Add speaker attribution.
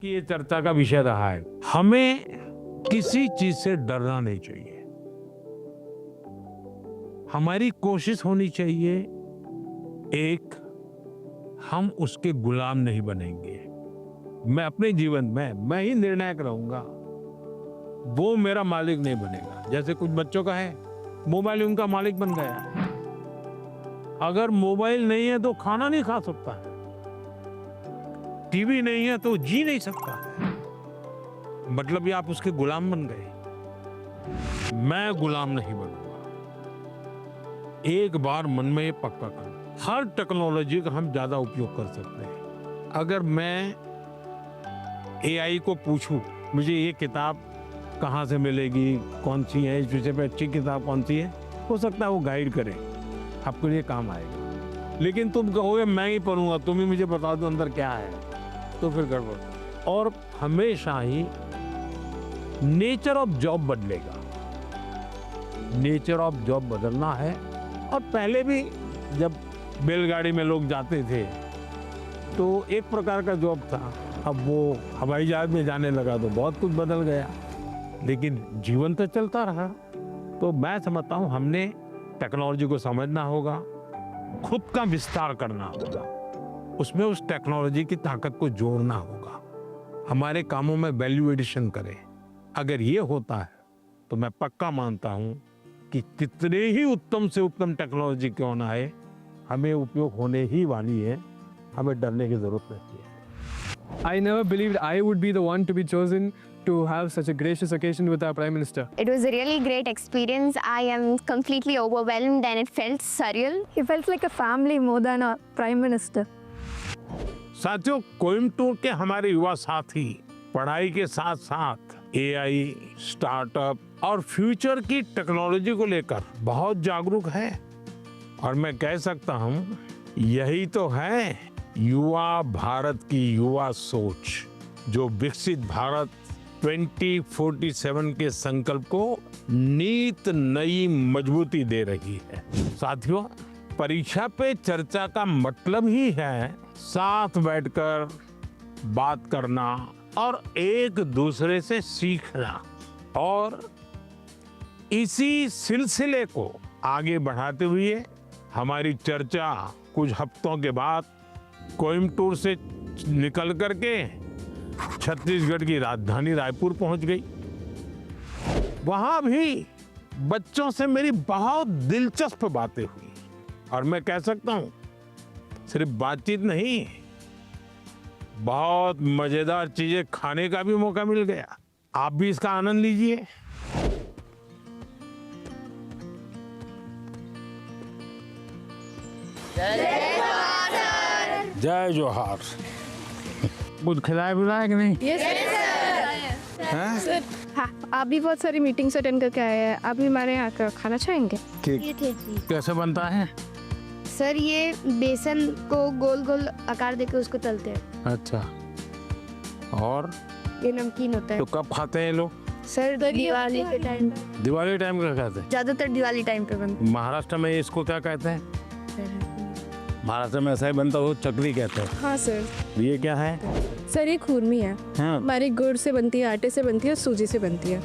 Speaker 1: कि ये चर्चा का विषय रहा है। हमें किसी चीज से डरना नहीं चाहिए। हमारी कोशिश होनी चाहिए एक, हम उसके गुलाम नहीं बनेंगे। मैं अपने जीवन में मैं ही निर्णायक रहूंगा, वो मेरा मालिक नहीं बनेगा। जैसे कुछ बच्चों का है, मोबाइल उनका मालिक बन गया। अगर मोबाइल नहीं है तो खाना नहीं खा सकता है, टीवी नहीं है तो जी नहीं सकता। मतलब ये आप उसके गुलाम बन गए। मैं गुलाम नहीं बनूंगा। एक बार मन में ये पक्का करना, हर टेक्नोलॉजी का हम ज्यादा उपयोग कर सकते हैं। अगर मैं एआई को पूछूं मुझे ये किताब कहाँ से मिलेगी, कौन सी है, इस विषय पे अच्छी किताब कौन सी है, हो सकता है वो गाइड करे, आपके लिए काम आएगा। लेकिन तुम कहोगे मैं ही पढ़ूंगा, तुम ही मुझे बता दो अंदर क्या है, तो फिर गड़बड़। और हमेशा ही नेचर ऑफ जॉब बदलेगा। नेचर ऑफ जॉब बदलना है। और पहले भी जब बैलगाड़ी में लोग जाते थे तो एक प्रकार का जॉब था, अब वो हवाई जहाज में जाने लगा तो बहुत कुछ बदल गया। लेकिन जीवन तो चलता रहा। तो मैं समझता हूँ हमने टेक्नोलॉजी को समझना होगा, खुद का विस्तार करना होगा, उसमें उस टेक्नोलॉजी की ताकत को जोड़ना होगा, हमारे कामों में वैल्यू एडिशन करें। अगर ये होता है तो मैं पक्का मानता हूं कि कितने ही उत्तम से उत्तम टेक्नोलॉजी क्यों ना आए, हमें उपयोग होने ही वाली है, हमें डरने की जरूरत नहीं है।
Speaker 2: I never believed I would be the one to be chosen to have such a gracious occasion with our Prime Minister.
Speaker 3: It was a really great experience. I am completely overwhelmed and it felt surreal.
Speaker 4: He felt like a family more than a prime minister.
Speaker 1: साथियों, कोयम्बटूर के हमारे युवा साथी पढ़ाई के साथ साथ AI, startup और फ्यूचर की टेक्नोलॉजी को लेकर बहुत जागरूक है। और मैं कह सकता हूँ यही तो है युवा भारत की युवा सोच, जो विकसित भारत 2047 के संकल्प को नीत नई मजबूती दे रही है। साथियों, परीक्षा पे चर्चा का मतलब ही है साथ बैठकर बात करना और एक दूसरे से सीखना। और इसी सिलसिले को आगे बढ़ाते हुए हमारी चर्चा कुछ हफ्तों के बाद कोयम्बटूर से निकल करके छत्तीसगढ़ की राजधानी रायपुर पहुंच गई। वहां भी बच्चों से मेरी बहुत दिलचस्प बातें हुई। और मैं कह सकता हूं सिर्फ बातचीत नहीं, बहुत मजेदार चीजें खाने का भी मौका मिल गया। आप भी इसका आनंद लीजिए। जय जोहार। कुछ खिलाए पिलाए कि नहीं?
Speaker 4: सर, हाँ, आप भी बहुत सारी मीटिंग्स अटेंड करके आए हैं, आप भी हमारे यहाँ का खाना चाहेंगे?
Speaker 1: कैसे बनता है?
Speaker 3: सर ये बेसन को गोल गोल आकार देकर उसको तलते हैं।
Speaker 1: अच्छा, और
Speaker 3: ये नमकीन होता है।
Speaker 1: तो कब खाते हैं लोग?
Speaker 3: सर दिवाली के टाइम,
Speaker 1: दिवाली टाइम का खाते हैं।
Speaker 3: ज्यादातर दिवाली टाइम पे बनता
Speaker 1: महाराष्ट्र में इसको क्या कहते हैं?
Speaker 3: है।
Speaker 1: महाराष्ट्र में ऐसा ही बनता हो, चकली कहते हैं।
Speaker 4: हाँ सर।
Speaker 1: ये क्या है?
Speaker 4: सर ये खुरमी है,
Speaker 1: हाँ।
Speaker 4: हमारी गुड़ से बनती है, आटे से बनती है, सूजी से बनती है।